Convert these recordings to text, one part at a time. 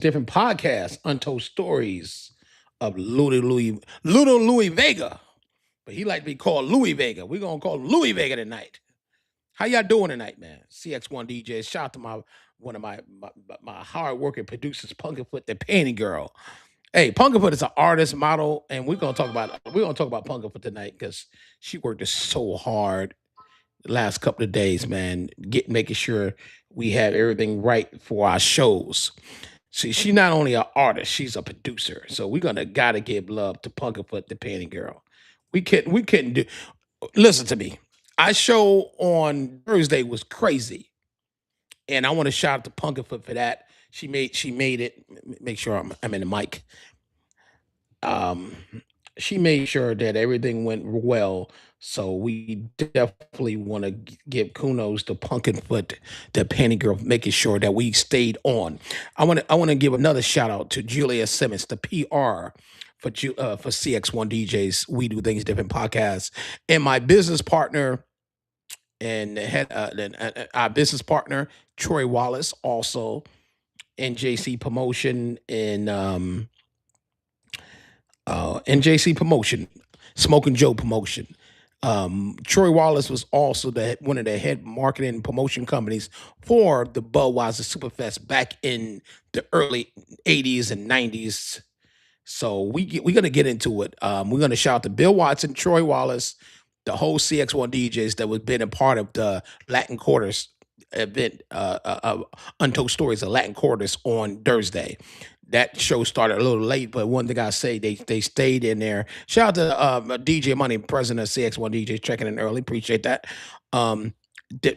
different podcasts, Untold Stories of Louie Vega. But he like to be called Louie Vega. We're gonna call him Louie Vega tonight. How y'all doing tonight, man? Cx1DJs. Shout out to one of my hard working producers, Punkerfoot, the Panty Girl. Hey, Punkerfoot is an artist, model, and we're gonna talk about Punkerfoot tonight because she worked so hard the last couple of days, man, making sure we have everything right for our shows. See, she's not only an artist, she's a producer. So we're gonna gotta give love to Punkerfoot, the Panty Girl. We couldn't do. Listen to me. Our show on Thursday was crazy, and I want to shout out to Punkerfoot for that. She made it. Make sure I'm in the mic. Um, she made sure that everything went well. So we definitely want to give kudos to Punkenfoot, the Panty Girl, making sure that we stayed on. I want to give another shout out to Julia Simmons, the PR for CX1DJs. We do things different podcasts, and my business partner and our business partner Troy Wallace, also NJC Promotion NJC Promotion, Smoking Joe Promotion. Troy Wallace was also one of the head marketing and promotion companies for the Budweiser Superfest back in the early 80s and 90s. So we're gonna get into it. We're gonna shout out to Bill Watson, Troy Wallace, the whole CX1 DJs that was been a part of the Latin Quarters event, Untold Stories of Latin Quarters on Thursday. That show started a little late, but one thing I say, they stayed in there. Shout out to DJ Money, president of CX1 DJs, checking in early. Appreciate that. Um,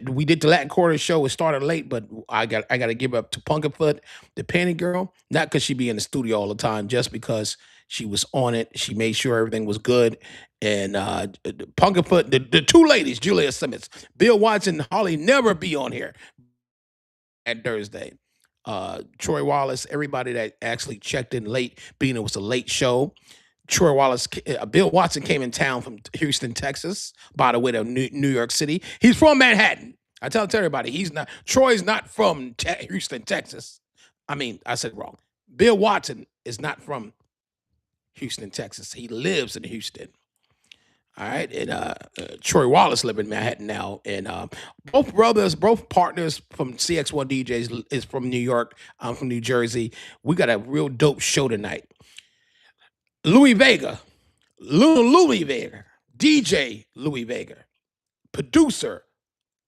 we did the Latin Quarter show. It started late, but I got to give up to Punkerfoot, the Panty Girl, not because she be in the studio all the time, just because she was on it. She made sure everything was good. And Punkerfoot, the two ladies, Julia Simmons, Bill Watson, Holly, never be on here at Thursday. Troy Wallace, everybody that actually checked in late, being it was a late show. Troy Wallace, Bill Watson came in town from Houston, Texas, by the way, to New York City. He's from Manhattan. I tell everybody, Troy's not from Houston, Texas. I mean, I said wrong. Bill Watson is not from Houston, Texas. He lives in Houston. All right, and Troy Wallace live in Manhattan now, and both brothers, both partners from CX1 DJs is from New York. I'm from New Jersey. We got a real dope show tonight. Louie Vega, Louie Vega, DJ Louie Vega, producer,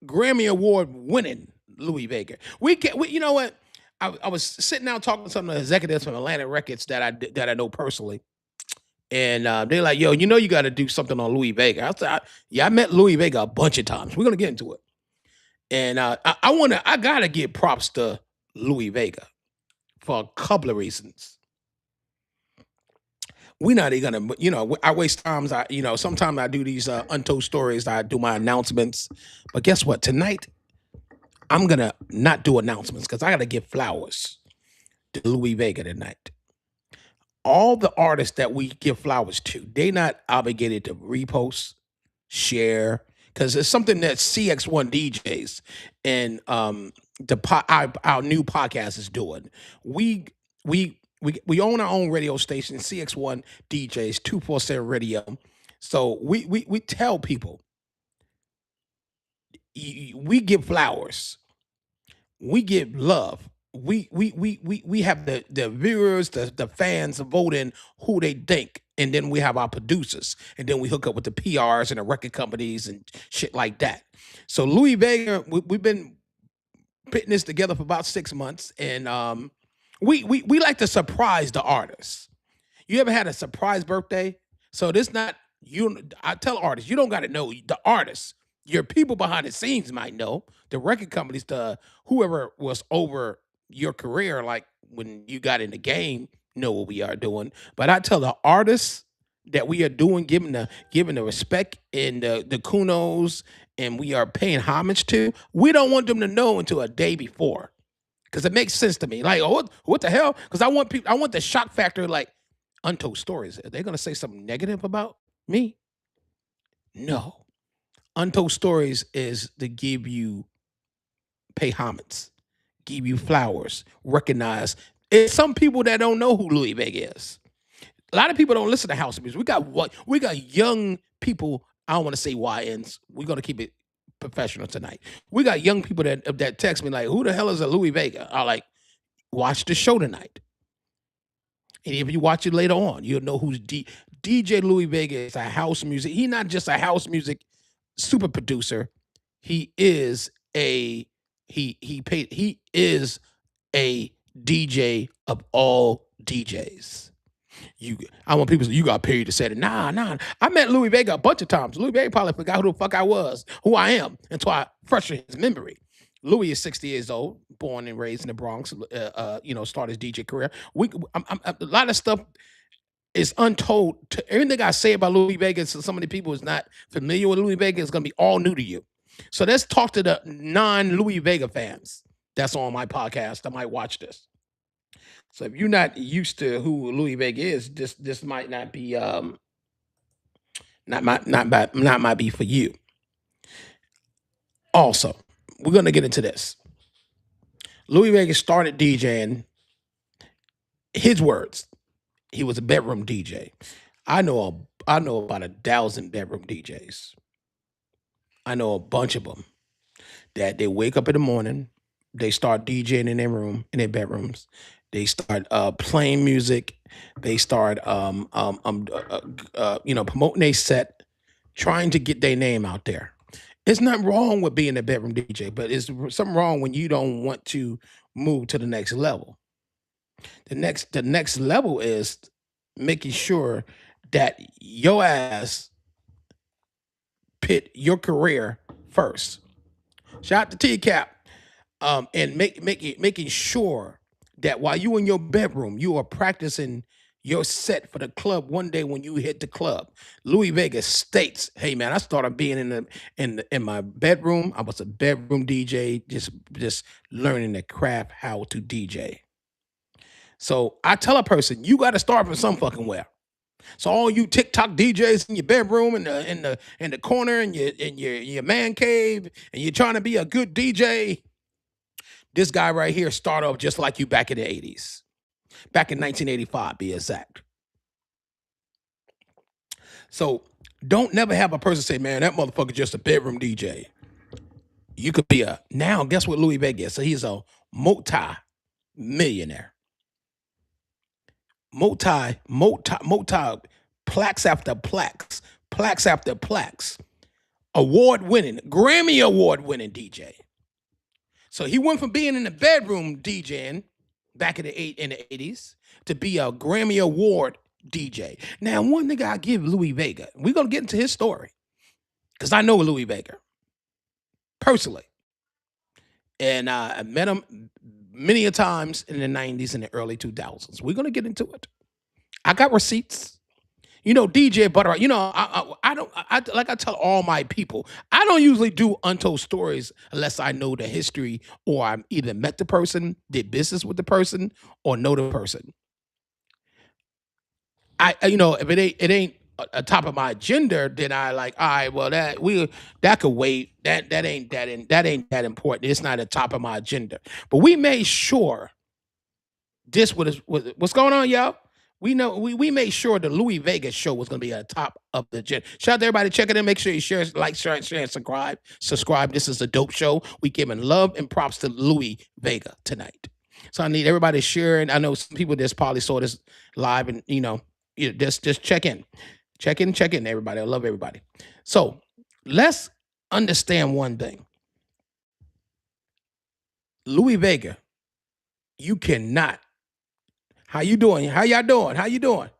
Grammy Award winning Louie Vega. You know what? I was sitting down talking to some of the executives from Atlantic Records that I know personally. And they're like, yo, you got to do something on Louie Vega. I said, yeah, I met Louie Vega a bunch of times. We're gonna get into it. And I gotta give props to Louie Vega for a couple of reasons. We're not even gonna, I waste times. Sometimes I do these untold stories. I do my announcements, but guess what? Tonight I'm gonna not do announcements because I gotta give flowers to Louie Vega tonight. All the artists that we give flowers to, they not obligated to repost, share, because it's something that CX1 DJs and our new podcast is doing. We own our own radio station, CX1 DJs, 247 Radio. So we tell people we give flowers, we give love. We have the viewers, the fans voting who they think, and then we have our producers, and then we hook up with the PRs and the record companies and shit like that. So Louie Vega, we've been putting this together for about 6 months, and we like to surprise the artists. You ever had a surprise birthday? So this not you. I tell artists, you don't got to know the artists. Your people behind the scenes might know. The record companies, the whoever was over your career, like when you got in the game, know what we are doing. But I tell the artists that we are doing, giving the respect and the kudos, and we are paying homage to. We don't want them to know until a day before, because it makes sense to me. Like, oh, what the hell? Because I want people. I want the shock factor. Like Untold Stories. Are they gonna say something negative about me? No. Untold Stories is to give you pay homage, give you flowers, recognize It's some people that don't know who Louie Vega is. A lot of people don't listen to house music. We got young people. I don't want to say YNs. We're gonna keep it professional tonight. We got young people that text me like, "Who the hell is a Louie Vega?" I like watch the show tonight, and if you watch it later on, you'll know who's DJ Louie Vega is a house music. He's not just a house music super producer. He is a he is a DJ of all DJs. I want people to say, you got paid to say it. Nah. I met Louie Vega a bunch of times. Louie Vega probably forgot who the fuck I was, who I am, until I freshen his memory. Louie is 60 years old, born and raised in the Bronx. Started his DJ career. A lot of stuff is untold. Everything I say about Louie Vega, so some of the people who's not familiar with Louie Vega, is going to be all new to you. So let's talk to the non-Louie Vega fans that's on my podcast. I might watch this. So if you're not used to who Louie Vega is, this might not be might be for you. Also, we're gonna get into this. Louie Vega started DJing. His words, he was a bedroom DJ. I know about 1,000 bedroom DJs. I know a bunch of them that they wake up in the morning, they start DJing in their room, in their bedrooms. They start playing music. They start promoting their set, trying to get their name out there. It's not wrong with being a bedroom DJ, but it's something wrong when you don't want to move to the next level. The next level is making sure that your ass put your career first. Shout out to T-Cap. And making sure that while you in your bedroom, you are practicing your set for the club one day when you hit the club. Louie Vega states, "Hey man, I started being in my bedroom. I was a bedroom DJ, just learning the craft how to DJ." So I tell a person, you got to start from some fucking where. So all you TikTok DJs in your bedroom, in the corner, in your man cave, and you're trying to be a good DJ. This guy right here started off just like you back in the 80s. Back in 1985, be exact. So don't never have a person say, man, that motherfucker just a bedroom DJ. You could be now guess what Louie Vega is? So he's a multi-millionaire. Multi, plaques after plaques, award-winning, Grammy award-winning DJ. So he went from being in the bedroom DJing back in the 80s to be a Grammy Award DJ. Now, one thing I give Louie Vega, we're gonna get into his story because I know Louie Vega personally, and I met him many a times in the 90s and the early 2000s. We're gonna get into it. I got receipts. DJButterrock. Like I tell all my people, I don't usually do untold stories unless I know the history or I either met the person, did business with the person, or know the person. If it ain't a top of my agenda, then I like, all right, well that could wait. That ain't that important. It's not a top of my agenda. But we made sure this what's going on, y'all. We know we made sure the Louie Vega show was going to be at the top of the agenda. Shout out to everybody checking in. Make sure you share, share, and subscribe. This is a dope show. We giving love and props to Louie Vega tonight. So I need everybody sharing. I know some people just probably saw this live and just check in. Check in, everybody. I love everybody. So let's understand one thing. Louie Vega, you cannot. How you doing? How y'all doing? How you doing?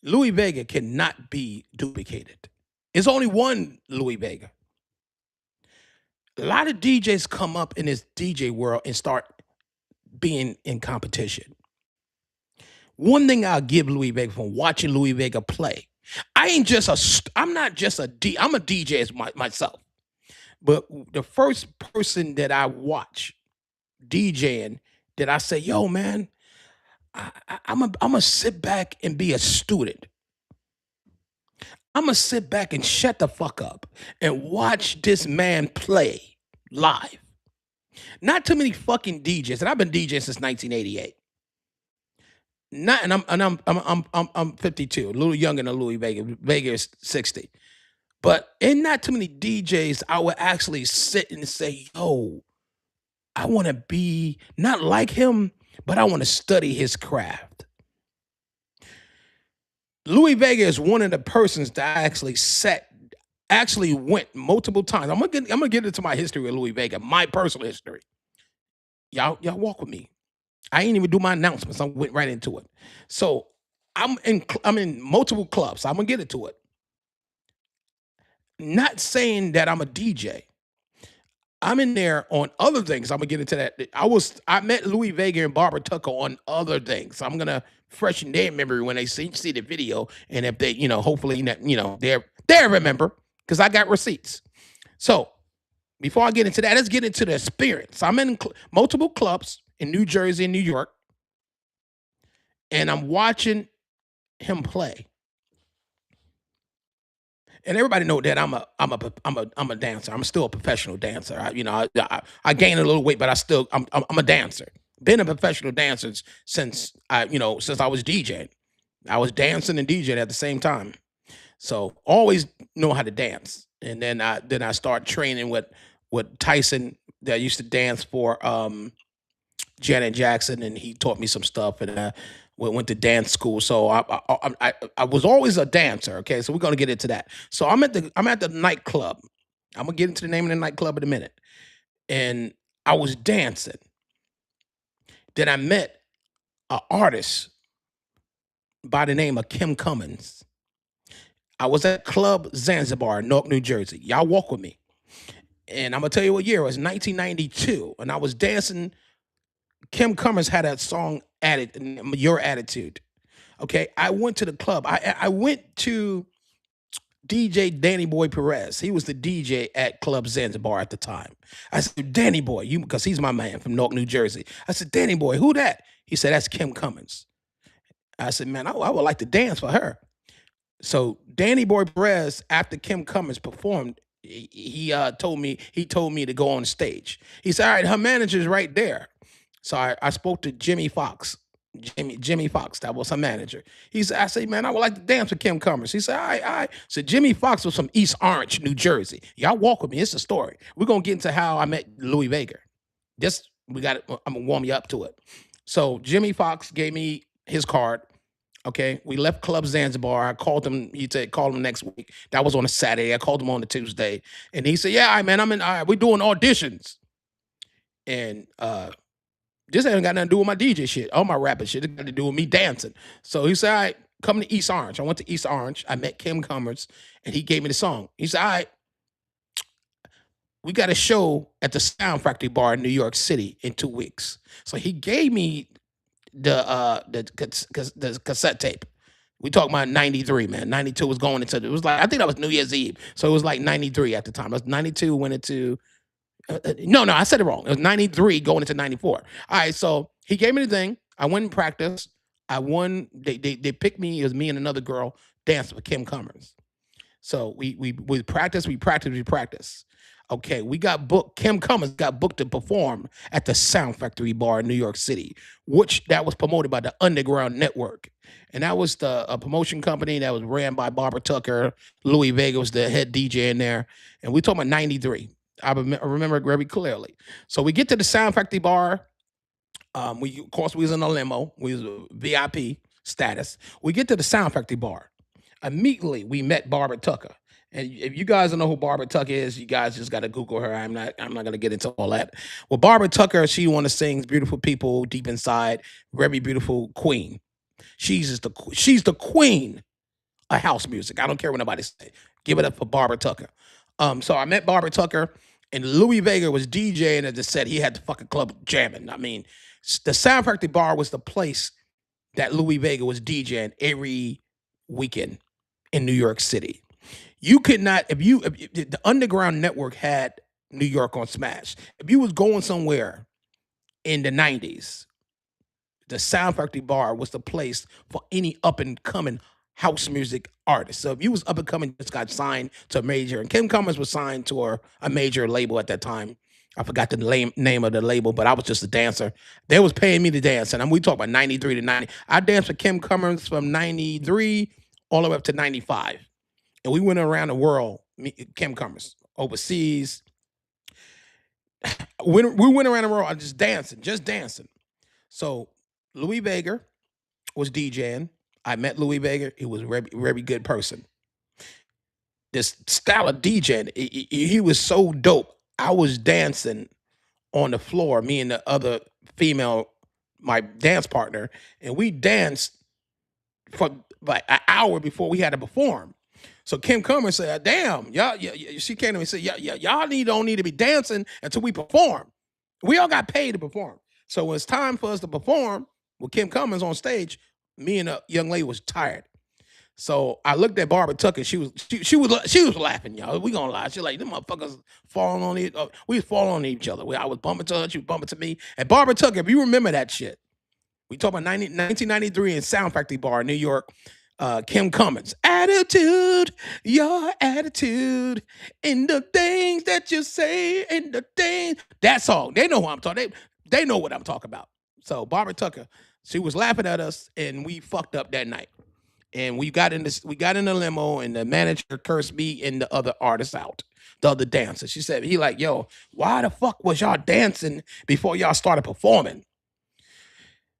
Louie Vega cannot be duplicated. It's only one Louie Vega. A lot of DJs come up in this DJ world and start being in competition. One thing I'll give Louie Vega from watching Louie Vega play, I'm not just a DJ, I'm a DJ as myself. But the first person that I watch DJing that I say, yo, man, I'm gonna sit back and be a student. I'm gonna sit back and shut the fuck up and watch this man play live. Not too many fucking DJs, and I've been DJing since 1988. Not, and I'm 52, a little younger than Louie Vega. Vega is 60. But in not too many DJs, I would actually sit and say, yo, I want to be not like him, but I want to study his craft. Louie Vega is one of the persons that I actually went multiple times. I'm gonna get into my history with Louie Vega, my personal history. Y'all walk with me. I ain't even do my announcements. I went right into it. So I'm in multiple clubs. I'm gonna get into it. Not saying that I'm a DJ. I'm in there on other things. I'm gonna get into that. I met Louie Vega and Barbara Tucker on other things. I'm gonna freshen their memory when they see the video, and if they, hopefully, they remember because I got receipts. So before I get into that, let's get into the experience. I'm in multiple clubs in New Jersey and New York, and I'm watching him play. And everybody know that I'm a dancer. I'm still a professional dancer. I gained a little weight, but I'm a dancer. Been a professional dancer since I was DJing. I was dancing and DJing at the same time. So always know how to dance. And then I start training with Tyson that used to dance for Janet Jackson, and he taught me some stuff, and went to dance school. So I was always a dancer. Okay, so we're gonna get into that. So I'm at the nightclub. I'm gonna get into the name of the nightclub in a minute, and I was dancing. Then I met an artist by the name of Kim Cummins. I was at Club Zanzibar, Newark, New Jersey. Y'all walk with me, and I'm gonna tell you what year it was. 1992, and I was dancing. Kim Cummins had that song added, Your Attitude. Okay, I went to the club. I went to DJ Danny Boy Perez. He was the DJ at Club Zanzibar at the time. I said, Danny Boy, you, because he's my man from Newark, New Jersey. I said, Danny Boy, who that? He said, that's Kim Cummins. I said, man, I would like to dance for her. So Danny Boy Perez, after Kim Cummins performed, he told me to go on stage. He said, all right, her manager's right there. So I spoke to Jimmy Fox. Jimmy Fox, that was her manager. I said, man, I would like to dance with Kim Cummins. He said, all right, all right. So Jimmy Fox was from East Orange, New Jersey. Y'all walk with me. It's a story. We're gonna get into how I met Louie Vega. I'm gonna warm you up to it. So Jimmy Fox gave me his card. Okay, we left Club Zanzibar. I called him. He said, call him next week. That was on a Saturday. I called him on a Tuesday, and he said, yeah, all right, man, I'm in. All right, we're doing auditions, and this ain't got nothing to do with my DJ shit. All my rapping shit. It got to do with me dancing. So he said, all right, come to East Orange. I went to East Orange. I met Kim Cummins, and he gave me the song. He said, all right, we got a show at the Sound Factory Bar in New York City in 2 weeks. So he gave me the cassette tape. We talking about 93, man. 92 was going into, it was like, I think that was New Year's Eve. So it was like 93 at the time. It was 92, went into, no, I said it wrong. It was 93 going into 94. All right, so he gave me the thing. I went and practiced. I won. They picked me. It was me and another girl danced with Kim Cummins. So we practiced. Okay, we got booked. Kim Cummins got booked to perform at the Sound Factory Bar in New York City, which that was promoted by the Underground Network. And that was a promotion company that was ran by Barbara Tucker. Louie Vega was the head DJ in there. And we talking about 93. I remember it very clearly. So we get to the Sound Factory Bar. Of course, we was in a limo. We was VIP status. We get to the Sound Factory Bar. Immediately, we met Barbara Tucker. And if you guys don't know who Barbara Tucker is, you guys just got to Google her. I'm not going to get into all that. Well, Barbara Tucker, she one of sings "Beautiful People" deep inside. Very beautiful queen. She's the queen of house music. I don't care what nobody say. Give it up for Barbara Tucker. So I met Barbara Tucker, and Louie Vega was DJing, and just said he had the fucking club jamming. I mean, the Sound Factory Bar was the place that Louie Vega was DJing every weekend in New York City. You could not, if the Underground Network had New York on smash. If you was going somewhere in the 90s, the Sound Factory Bar was the place for any up and coming house music artist. So if you was up and coming, just got signed to a major, and Kim Cummins was signed to a major label at that time. I forgot the name of the label, but I was just a dancer. They was paying me to dance, and we talk about 93 to 90. I danced with Kim Cummins from 93 all the way up to 95. And we went around the world, Kim Cummins, overseas. We went around the world just dancing. So Louie Vega was DJing. I met Louie Vega. He was a very, very good person. This style of DJing, he was so dope. I was dancing on the floor, me and the other female, my dance partner, and we danced for like an hour before we had to perform. So Kim Cummins said, "Damn, y'all," she came to me and said, y'all don't need to be dancing until we perform. We all got paid to perform. So when it's time for us to perform with Kim Cummins on stage, me and a young lady was tired. So I looked at Barbara Tucker. She was laughing, y'all. We gonna lie. She like, them motherfuckers falling on each. We was falling on each other. I was bumping to her. She was bumping to me. And Barbara Tucker, if you remember that shit, we talk about 1993 in Sound Factory Bar in New York. Kim Cummins, attitude, your attitude, in the things that you say, in the things. That song, they know who I'm talking. They know what I'm talking about. So Barbara Tucker, she was laughing at us, and we fucked up that night. And we got in the limo, and the manager cursed me and the other artists out, the other dancers. She said, he like, yo, why the fuck was y'all dancing before y'all started performing?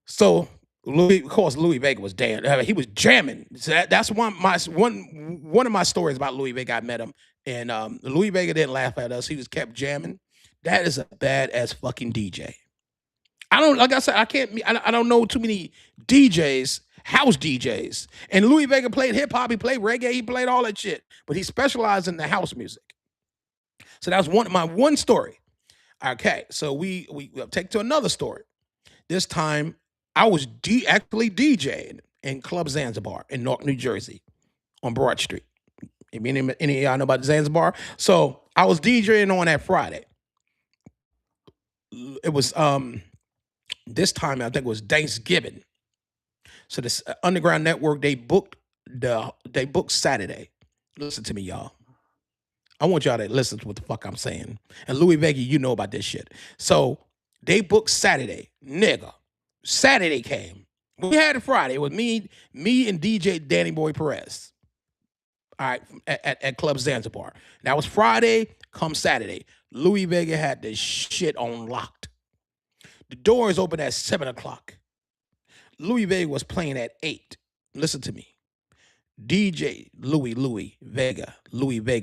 So of course, Louie Vega was dancing. He was jamming. So that's one of my stories about Louie Vega. I met him, and Louie Vega didn't laugh at us. He just kept jamming. That is a badass fucking DJ. Like I said, I don't know too many DJs, house DJs. And Louie Vega played hip hop, he played reggae, he played all that shit. But he specialized in the house music. So that was my one story. Okay, so we take to another story. This time I was actually DJing in Club Zanzibar in Newark, New Jersey, on Broad Street. Any of y'all know about Zanzibar? So I was DJing on that Friday. It was this time I think it was Thanksgiving. So this Underground Network, they booked Saturday. Listen to me, y'all. I want y'all to listen to what the fuck I'm saying. And Louie Vega, you know about this shit. So they booked Saturday, nigga. Saturday came. We had it Friday. It was me and DJ Danny Boy Perez. All right, at Club Zanzibar. That was Friday. Come Saturday, Louie Vega had this shit on locked. The doors opened at 7 o'clock. Louie Vega was playing at 8. Listen to me. DJ Louie Vega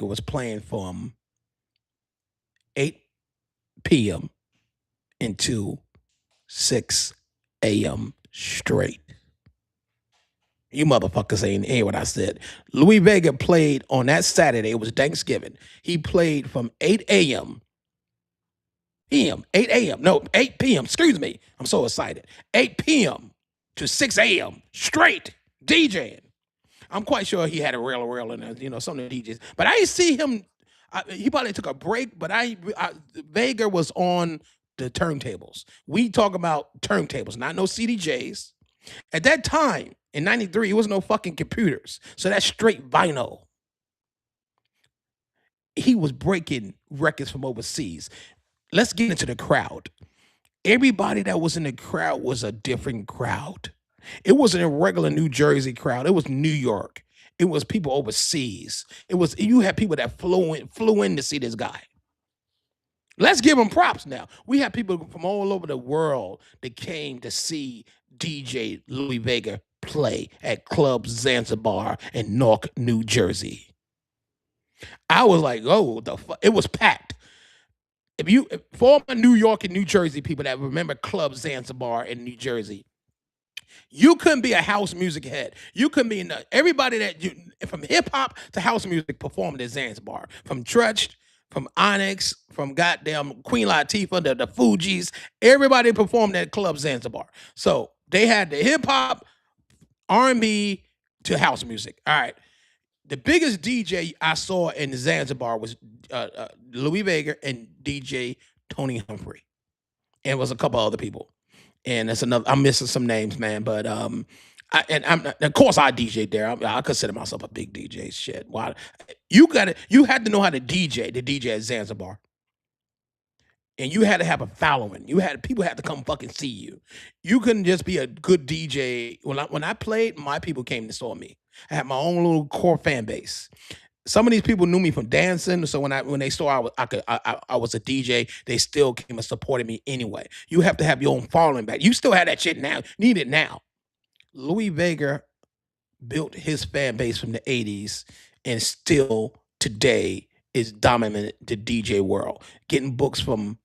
was playing from 8 p.m. until 6 a.m. straight. You motherfuckers ain't hear what I said. Louie Vega played on that Saturday. It was Thanksgiving. He played from 8 a.m. 8 a.m. No, 8 p.m. Excuse me. I'm so excited. 8 p.m. to 6 a.m. straight DJing. I'm quite sure he had a rail and some of the DJs. But I didn't see him. He probably took a break, but Vega was on the turntables. We talk about turntables, not no CDJs. At that time, in 93, it was no fucking computers. So that's straight vinyl. He was breaking records from overseas. Let's get into the crowd. Everybody that was in the crowd was a different crowd. It wasn't a regular New Jersey crowd. It was New York. It was people overseas. You had people that flew in to see this guy. Let's give him props now. We have people from all over the world that came to see DJ Louie Vega play at Club Zanzibar in Newark, New Jersey. I was like, oh, the fuck? It was packed. For all my New York and New Jersey people that remember Club Zanzibar in New Jersey, you couldn't be a house music head. You couldn't be everybody from hip hop to house music performed at Zanzibar. From Trutch, from Onyx, from goddamn Queen Latifah, the Fugees, everybody performed at Club Zanzibar. So they had the hip hop, R&B to house music. All right. The biggest DJ I saw in Zanzibar was Louie Vega and DJ Tony Humphrey. And it was a couple other people. And that's another, I'm missing some names, man. But of course I DJ'd there. I consider myself a big DJ. Shit. Why? You had to know how to DJ at Zanzibar. and you had to have a following. People had to come fucking see you. You couldn't just be a good DJ. When I played, my people came to saw me. I had my own little core fan base. Some of these people knew me from dancing, so when they saw I was a DJ, they still came and supported me anyway. You have to have your own following back. You still have that shit now. Need it now. Louie Vega built his fan base from the 80s and still today is dominant the DJ world, getting books from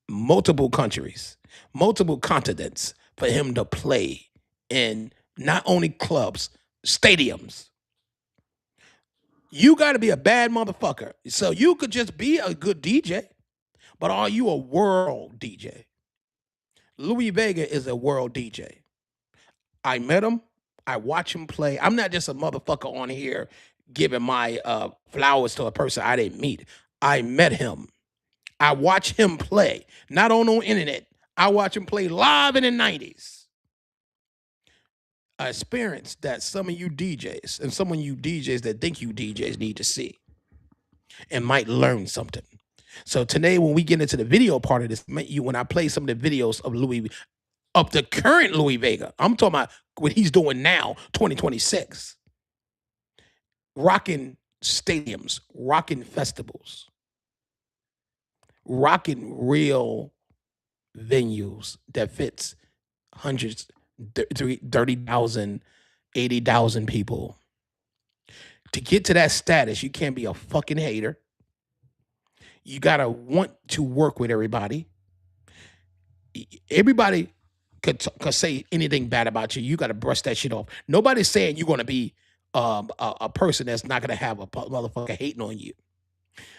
multiple countries, multiple continents for him to play in not only clubs, stadiums. You got to be a bad motherfucker. So you could just be a good DJ, but are you a world DJ? Louie Vega is a world DJ. I met him. I watch him play. I'm not just a motherfucker on here giving my flowers to a person I didn't meet. I met him. I watch him play, not on the internet. I watch him play live in the 90s. An experience that some of you DJs and some of you DJs that think you DJs need to see and might learn something. So today, when we get into the video part of this, when I play some of the videos of the current Louie Vega, I'm talking about what he's doing now, 2026, rocking stadiums, rocking festivals, rocking real venues that fits hundreds, 30,000, 80,000 people. To get to that status, you can't be a fucking hater. You gotta want to work with everybody. Everybody could say anything bad about you. You gotta brush that shit off. Nobody's saying you're gonna be a person that's not gonna have a motherfucker hating on you.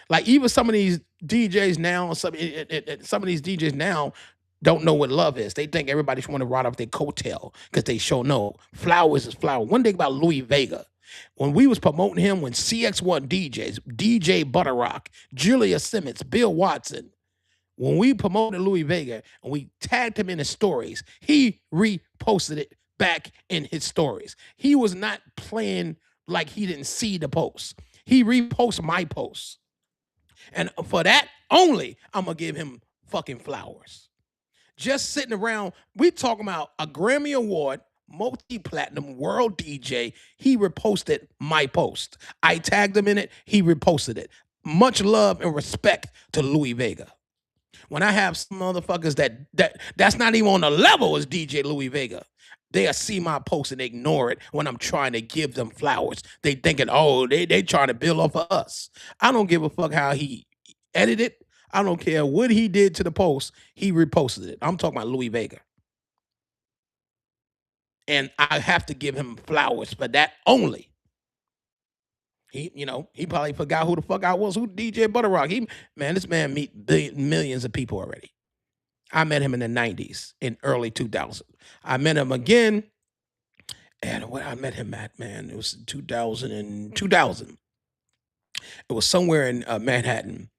Like even some of these DJs now, some of these DJs now don't know what love is. They think everybody's want to ride off their coattail because they show no. Flowers is flower. One thing about Louie Vega, when we was promoting him, when Cx1DJs, DJButterrock, Julia Simmons, Bill Watson, when we promoted Louie Vega and we tagged him in his stories, he reposted it back in his stories. He was not playing like he didn't see the post. He reposted my posts. And for that only, I'm going to give him fucking flowers. Just sitting around, we talking about a Grammy Award, multi-platinum world DJ. He reposted my post. I tagged him in it. He reposted it. Much love and respect to Louie Vega. When I have some motherfuckers that's not even on the level as DJ Louie Vega, they'll see my post and ignore it when I'm trying to give them flowers. They thinking, oh, they trying to build off of us. I don't give a fuck how he edited. I don't care what he did to the post. He reposted it. I'm talking about Louie Vega. And I have to give him flowers for that only. He probably forgot who the fuck I was, who DJButterrock. This man meet millions of people already. I met him in the 90s, in early 2000. I met him again, and where I met him at, man, it was 2000. It was somewhere in Manhattan.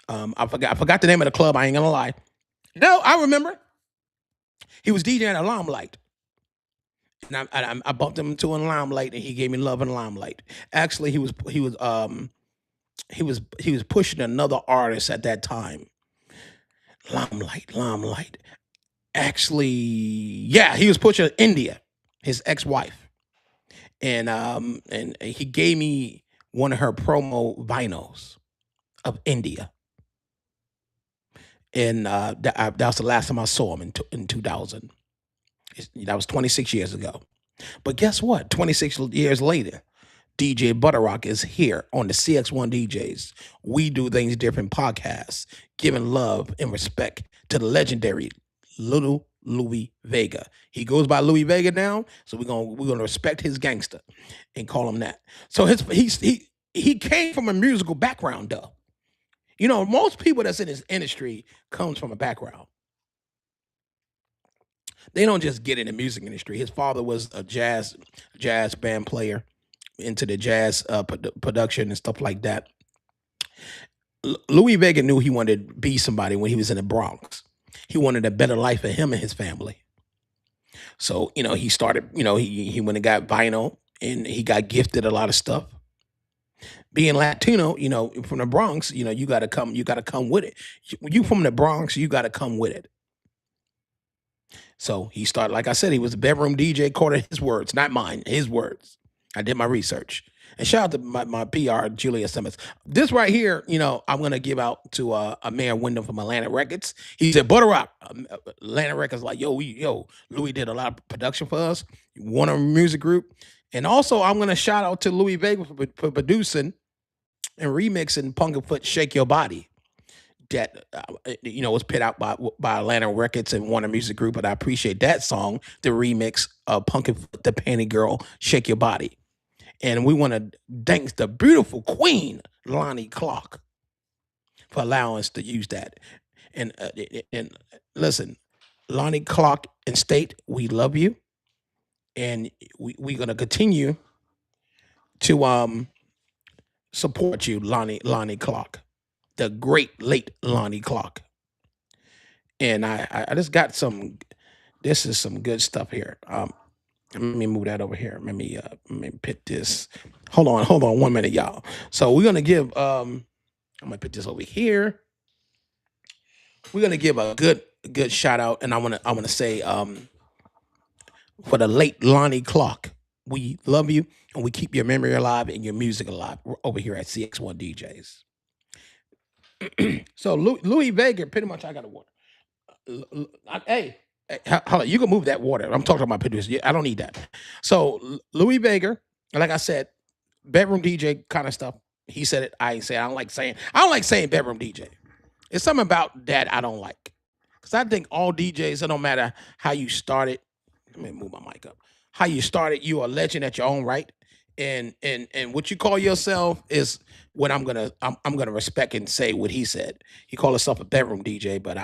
I forgot the name of the club. I ain't gonna lie. No, I remember. He was DJing at Limelight. And I bumped him to a Limelight, and he gave me love in Limelight. Actually, he was pushing another artist at that time. Limelight. Actually, yeah, he was pushing India, his ex-wife, and he gave me one of her promo vinyls of India, and that was the last time I saw him in 2000. That was 26 years ago. But guess what? 26 years later, DJButterrock is here on the Cx1DJs. We do things different podcasts, giving love and respect to the legendary little Louie Vega. He goes by Louie Vega now, so we're gonna respect his gangster and call him that. So he came from a musical background, though. Most people that's in this industry comes from a background. They don't just get in the music industry. His father was a jazz band player, into the jazz production and stuff like that. Louie Vega knew he wanted to be somebody when he was in the Bronx. He wanted a better life for him and his family. So, he started, he went and got vinyl, and he got gifted a lot of stuff. being Latino, from the Bronx, you got to come with it. You from the Bronx, you got to come with it. So he started, like I said, he was a bedroom DJ, according to his words, not mine, his words. I did my research. And shout out to my PR, Julia Simmons. This right here, I'm going to give out to a Mayor Wyndham from Atlantic Records. He said, Butterrock, Atlantic Records, like, Louie did a lot of production for us, Warner Music Group. And also, I'm going to shout out to Louie Vega for producing and remixing Punkin' Shake Your Body. That was put out by Atlanta Records and Warner Music Group, but I appreciate that song, the remix of Punkin' the Panty Girl, Shake Your Body. And we want to thank the beautiful queen, Lonnie Clark, for allowing us to use that. And listen, Lonnie Clark and State, we love you. And we're going to continue to support you, Lonnie Clark, the great late Lonnie Clark. And I just got this is some good stuff here. Let me move that over here. Let me put this. Hold on 1 minute, y'all. So we're gonna give I'm gonna put this over here. We're gonna give a good shout out, and I wanna say for the late Lonnie Clark, we love you and we keep your memory alive and your music alive over here at Cx1DJs. So Louie Vega, pretty much I got a water. Hey, hold on, you can move that water. I'm talking about producers. I don't need that. So Louie Vega, like I said, bedroom DJ kind of stuff. He said it. I ain't say. I don't like saying bedroom DJ. It's something about that I don't like. Because I think all DJs, it don't matter how you started. Let me move my mic up. How you started, you are a legend at your own right. And what you call yourself is what I'm gonna respect and say what he said. He called himself a bedroom DJ, but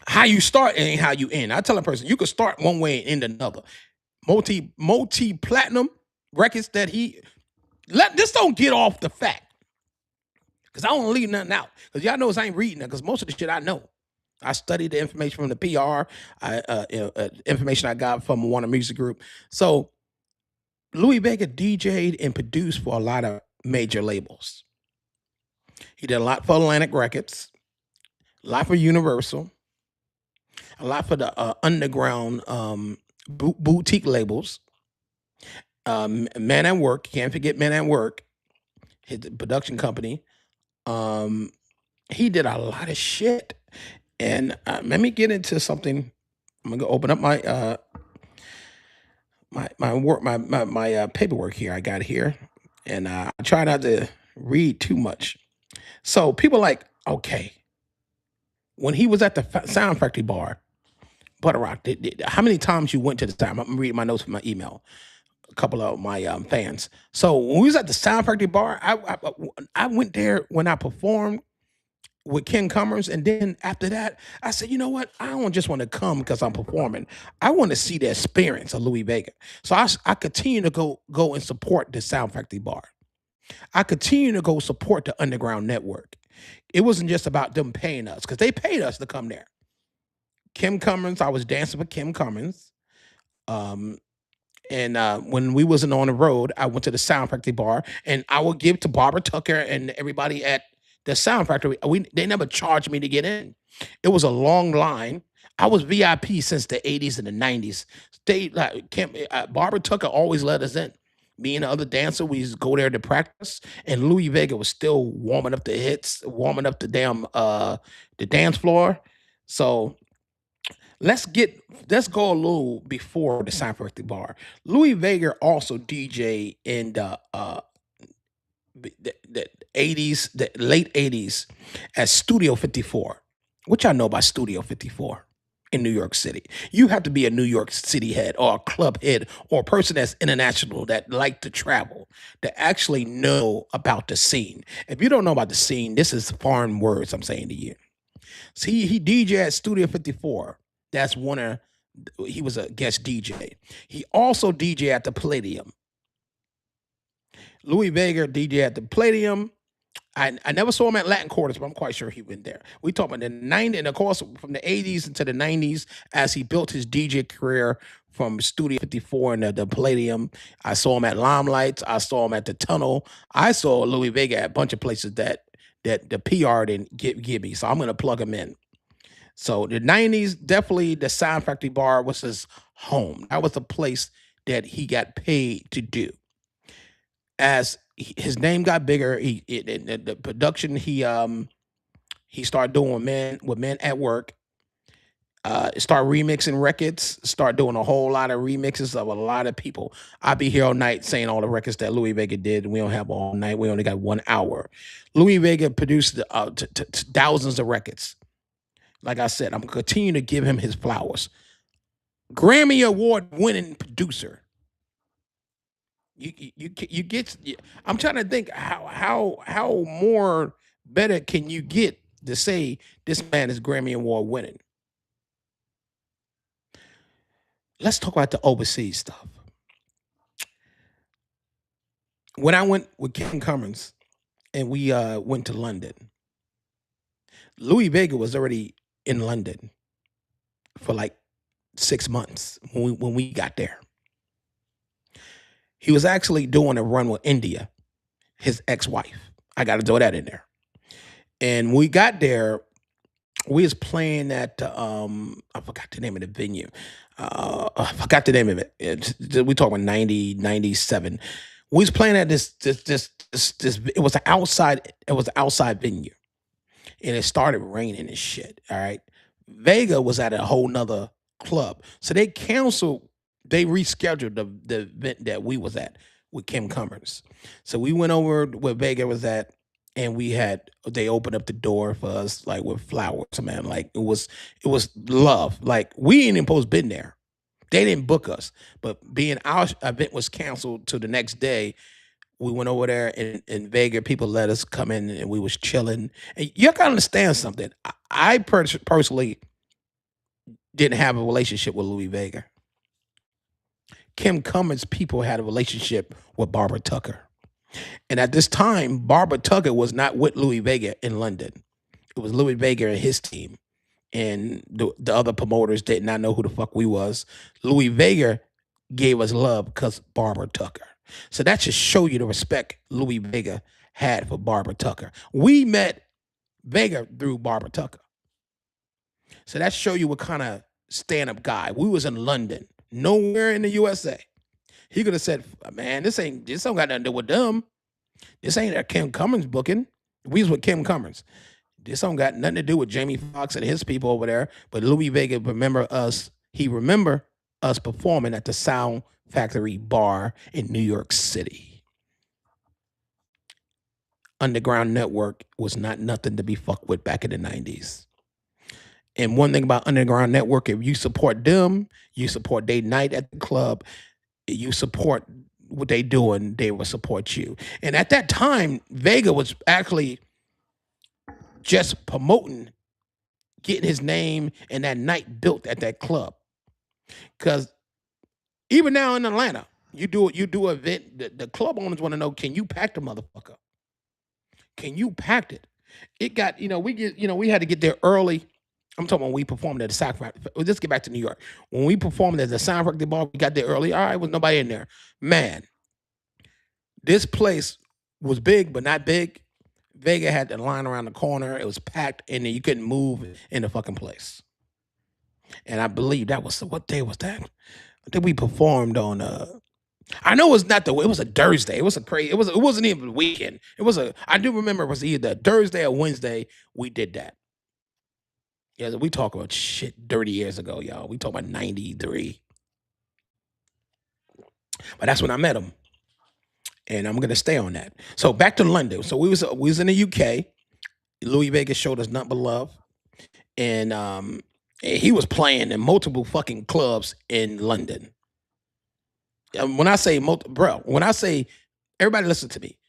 how you start ain't how you end. I tell a person, you could start one way and end another. Multi-platinum records that this don't get off the fact. Because I don't leave nothing out. Because y'all knows I ain't reading it, because most of the shit I know. I studied the information from the PR, information I got from Warner Music Group. So Louie Vega DJ'd and produced for a lot of major labels. He did a lot for Atlantic Records, a lot for Universal, a lot for the underground boutique labels. Man at Work, can't forget Man at Work, his production company. He did a lot of shit. And let me get into something. I'm gonna open up my my paperwork here. I got here, and I try not to read too much. So people like, okay, when he was at the Sound Factory bar, Butterrock, how many times you went to the time? I'm reading my notes from my email. A couple of my fans. So when we was at the Sound Factory bar, I went there when I performed with Ken Cummers, and then after that, I said, you know what? I don't just want to come because I'm performing. I want to see the experience of Louie Vega. So I continue to go and support the Sound Factory bar. I continue to go support the Underground Network. It wasn't just about them paying us, because they paid us to come there. Kim Cummins, I was dancing with Kim Cummins. And when we wasn't on the road, I went to the Sound Factory bar, and I would give to Barbara Tucker and everybody at the Sound Factory. They never charged me to get in. It was a long line. I was VIP since the 80s and the 90s. Barbara Tucker always let us in. Me and the other dancer, we used to go there to practice, and Louie Vega was still warming up the hits, warming up the the dance floor. So let's go a little before the Sound Factory bar. Louie Vega also DJ in the 80s, the late 80s at Studio 54. What y'all know about Studio 54 in New York City? You have to be a New York City head or a club head or a person that's international that like to travel to actually know about the scene. If you don't know about the scene, this is foreign words I'm saying to you. See, he DJ at Studio 54. That's he was a guest DJ. He also DJ at the Palladium. Louie Vega DJ at the Palladium. I never saw him at Latin Quarters, but I'm quite sure he went there. We talk about the 90s, and of course from the 80s into the 90s as he built his DJ career from Studio 54 and the Palladium. I saw him at Limelights. I saw him at the Tunnel. I saw Louie Vega at a bunch of places that the PR didn't give me. So I'm gonna plug him in. So the 90s, definitely the Sound Factory Bar was his home. That was the place that he got paid to do. As his name got bigger, the production he started doing men at work. Start remixing records, start doing a whole lot of remixes of a lot of people. I'll be here all night saying all the records that Louie Vega did. We don't have all night. We only got 1 hour. Louie Vega produced thousands of records. Like I said, I'm going to continue to give him his flowers. Grammy Award winning producer. You get. I'm trying to think how more better can you get to say this man is Grammy Award winning. Let's talk about the overseas stuff. When I went with Ken Cummins and we went to London, Louie Vega was already in London for like 6 months when we got there. He was actually doing a run with India, his ex-wife. I got to throw that in there. And when we got there, we was playing at I forgot the name of the venue. I forgot the name of it. We talking 90, 97. We was playing at this. It was an outside venue, and it started raining and shit. All right, Vega was at a whole nother club, so they rescheduled the event that we was at with Kim Cummins. So we went over where Vega was at, and they opened up the door for us like with flowers, man. Like it was love. Like we ain't even supposed to been there. They didn't book us, but being our event was canceled to the next day, we went over there in Vega. People let us come in, and we was chilling. And you gotta understand something. I personally didn't have a relationship with Louie Vega. Kim Cummins' people had a relationship with Barbara Tucker. And at this time, Barbara Tucker was not with Louie Vega in London. It was Louie Vega and his team. And the other promoters did not know who the fuck we was. Louie Vega gave us love because Barbara Tucker. So that should show you the respect Louie Vega had for Barbara Tucker. We met Vega through Barbara Tucker. So that show you what kind of stand-up guy. We was in London, nowhere in the USA. He could have said, man, this don't got nothing to do with them. This ain't a Kim Cummins booking. We was with Kim Cummins. This don't got nothing to do with Jamie Foxx and his people over there. But Louie Vega remember us. He remember us performing at the Sound Factory Bar in New York City. Underground Network was not nothing to be fucked with back in the 90s. And one thing about Underground Network, if you support them, you support their night at the club, you support what they doing, they will support you. And at that time, Vega was actually just promoting, getting his name and that night built at that club. Because even now in Atlanta, you do an event, the club owners want to know, can you pack the motherfucker? Can you pack it? It got, we had to get there early. I'm talking when we performed at the Sound Factory. Let's get back to New York. When we performed at the Sound Factory Bar, we got there early. All right, was nobody in there. Man, this place was big, but not big. Vega had the line around the corner. It was packed, and you couldn't move in the fucking place. And I believe that was, what day was that? I think we performed on, I know it's not it was a Thursday. It was a crazy, it wasn't even a weekend. I do remember it was either Thursday or Wednesday we did that. Yeah, we talk about shit 30 years ago, y'all. We talk about 93. But that's when I met him. And I'm gonna stay on that. So back to London. So we was in the UK. Louie Vega showed us nothing but love. And he was playing in multiple fucking clubs in London. And when I say everybody listen to me.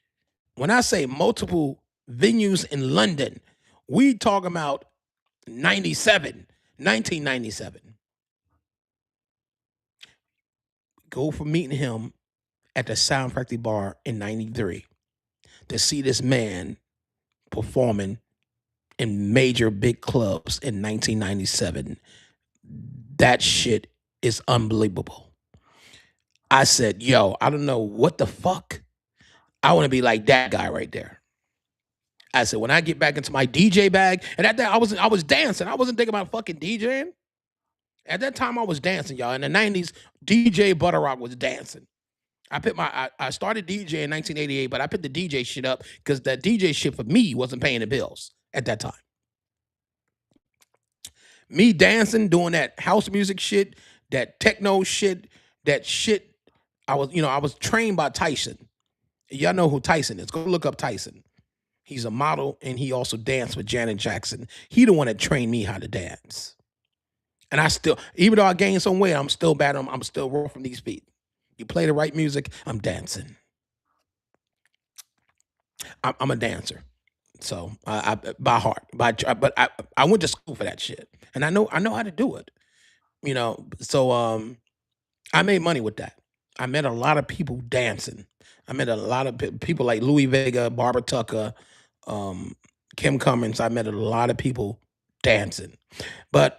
When I say multiple venues in London, we talking about 1997. Go for meeting him at the Sound Factory Bar in 93 to see this man performing in major big clubs in 1997. That shit is unbelievable. I said, yo, I don't know what the fuck. I want to be like that guy right there. I said, when I get back into my DJ bag, and at that I was dancing. I wasn't thinking about fucking DJing. At that time, I was dancing, y'all. In the 90s, DJButterrock was dancing. I started DJ in 1988, but I put the DJ shit up because that DJ shit for me wasn't paying the bills at that time. Me dancing, doing that house music shit, that techno shit, that shit. I was trained by Tyson. Y'all know who Tyson is. Go look up Tyson. He's a model, and he also danced with Janet Jackson. He the one that trained me how to dance. And I still, even though I gained some weight, I'm still bad. I'm still raw from these feet. You play the right music, I'm dancing. I'm a dancer. So I by heart, but I went to school for that shit, and I know how to do it. So I made money with that. I met a lot of people dancing. I met a lot of people like Louie Vega, Barbara Tucker, Kim Cummins. I met a lot of people dancing, but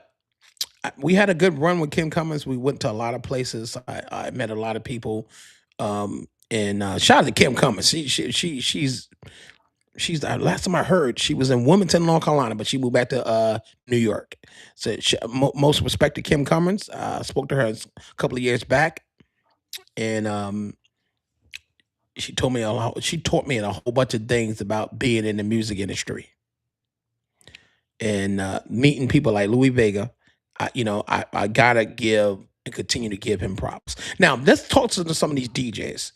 we had a good run with Kim Cummins. We went to a lot of places. I met a lot of people, and shout out to Kim Cummins. She's the last time I heard she was in Wilmington, North Carolina, but she moved back to New York. So most respected Kim Cummins. Spoke to her a couple of years back, and she told me she taught me a whole bunch of things about being in the music industry and meeting people like Louie Vega. I gotta give and continue to give him props. Now let's talk to some of these DJs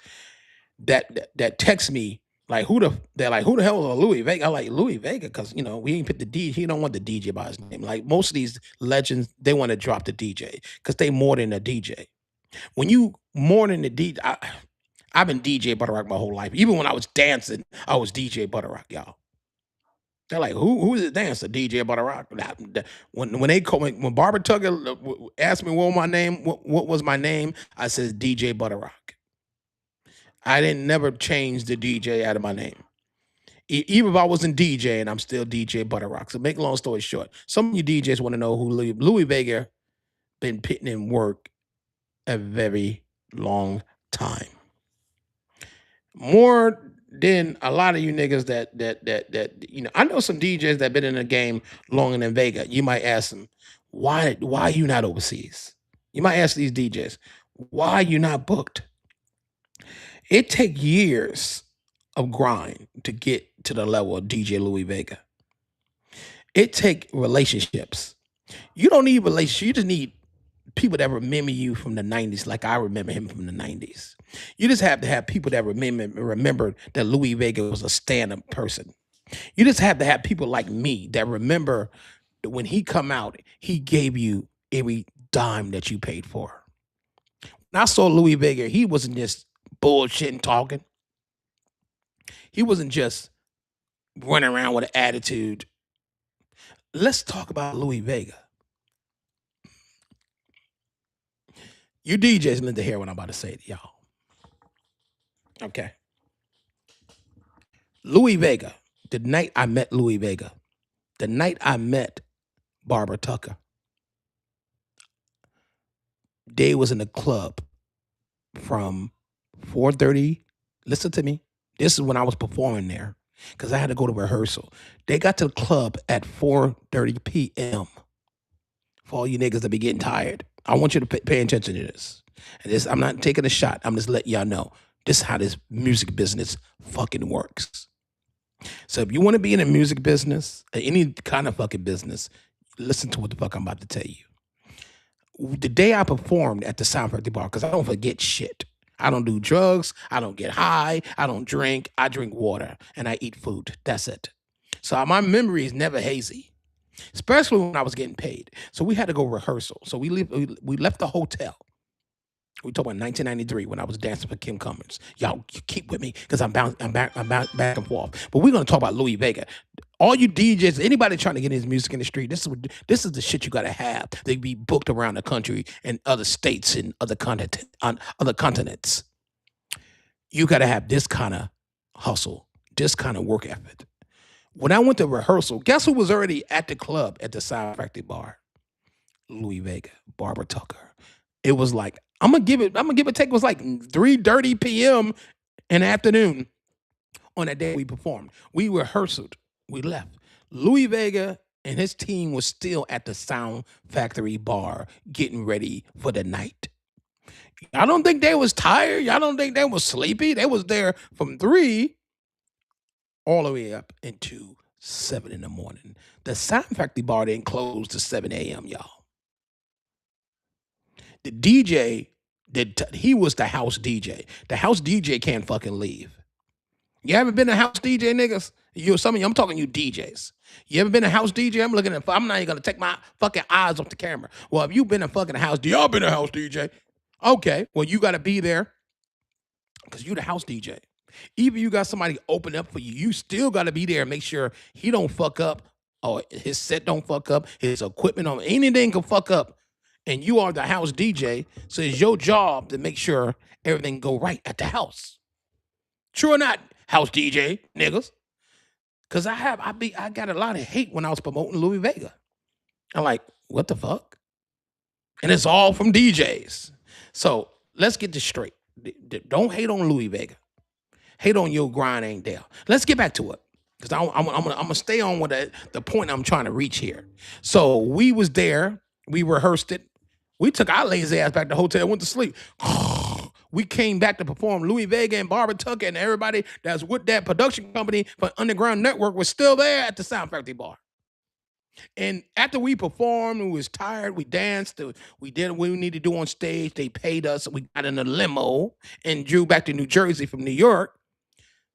that text me like they're like, who the hell is Louie Vega? I like Louie Vega because we ain't put the DJ. He don't want the DJ by his name. Like most of these legends, they want to drop the DJ because they more than a DJ. When you more than the DJ, I've been DJButterrock my whole life. Even when I was dancing, I was DJButterrock, y'all. They're like, who is the dancer? DJButterrock. When Barbara Tucker asked me what was my name, I said DJButterrock. I didn't never change the DJ out of my name. Even if I wasn't DJing, I'm still DJButterrock. So make a long story short, some of you DJs want to know who Louie Vega been putting in work a very long time. More than a lot of you niggas that I know some DJs that been in the game longer than Vega. You might ask them, why are you not overseas? You might ask these DJs, why are you not booked? It take years of grind to get to the level of DJ Louie Vega. It take relationships. You don't need relationships. You just need people that remember you from the 90s like I remember him from the 90s. You just have to have people that remember that Louie Vega was a stand-up person. You just have to have people like me that remember that when he come out, he gave you every dime that you paid for. When I saw Louie Vega, he wasn't just bullshitting talking. He wasn't just running around with an attitude. Let's talk about Louie Vega. You DJs need to hear what I'm about to say to y'all. Okay. Louie Vega, the night I met Louie Vega, the night I met Barbara Tucker, they was in the club from 4:30. Listen to me. This is when I was performing there because I had to go to rehearsal. They got to the club at 4:30 p.m. For all you niggas that be getting tired, I want you to pay attention to this. And this, I'm not taking a shot. I'm just letting y'all know this is how this music business fucking works. So if you want to be in the music business, or any kind of fucking business, listen to what the fuck I'm about to tell you. The day I performed at the Sound Factory Bar, because I don't forget shit. I don't do drugs. I don't get high. I don't drink. I drink water and I eat food. That's it. So my memory is never hazy, especially when I was getting paid. So we had to go rehearsal. So we left the hotel. We talk about 1993 when I was dancing for Kim Cummins. Y'all keep with me because I'm back and forth. But we're gonna talk about Louie Vega. All you DJs, anybody trying to get in his music industry, this is the shit you gotta have. They be booked around the country and other states and other continents. You gotta have this kind of hustle, this kind of work effort. When I went to rehearsal, guess who was already at the club at the Sound Factory Bar? Louie Vega, Barbara Tucker, it was like, I'm gonna give it take, it was like 3:30 p.m. in the afternoon on that day we performed. We rehearsed, we left. Louie Vega and his team was still at the Sound Factory bar getting ready for the night. I don't think they was tired. I don't think they was sleepy. They was there from 3 all the way up into 7 in the morning. The Sound Factory bar didn't close to 7 a.m., y'all. The DJ, he was the house DJ. The house DJ can't fucking leave. You haven't been a house DJ, niggas? Some of you, I'm talking you DJs. You ever been a house DJ? I'm not even gonna take my fucking eyes off the camera. Well, if you've been a fucking house DJ, y'all been a house DJ. Okay, well, you gotta be there because you the house DJ. Even you got somebody open up for you, you still gotta be there and make sure he don't fuck up, or his set don't fuck up, his equipment on anything can fuck up. And you are the house DJ, so it's your job to make sure everything go right at the house. True or not, house DJ, niggas? Cause I got a lot of hate when I was promoting Louie Vega. I'm like, what the fuck? And it's all from DJs. So let's get this straight. Don't hate on Louie Vega. Hate on your grind ain't there. Let's get back to it. Because I'm gonna stay on with the point I'm trying to reach here. So we was there, we rehearsed it. We took our lazy ass back to the hotel, went to sleep. We came back to perform. Louie Vega and Barbara Tucker and everybody that's with that production company for Underground Network was still there at the Sound Factory bar. And after we performed, we was tired, we danced, we did what we needed to do on stage. They paid us. We got in a limo and drew back to New Jersey from New York.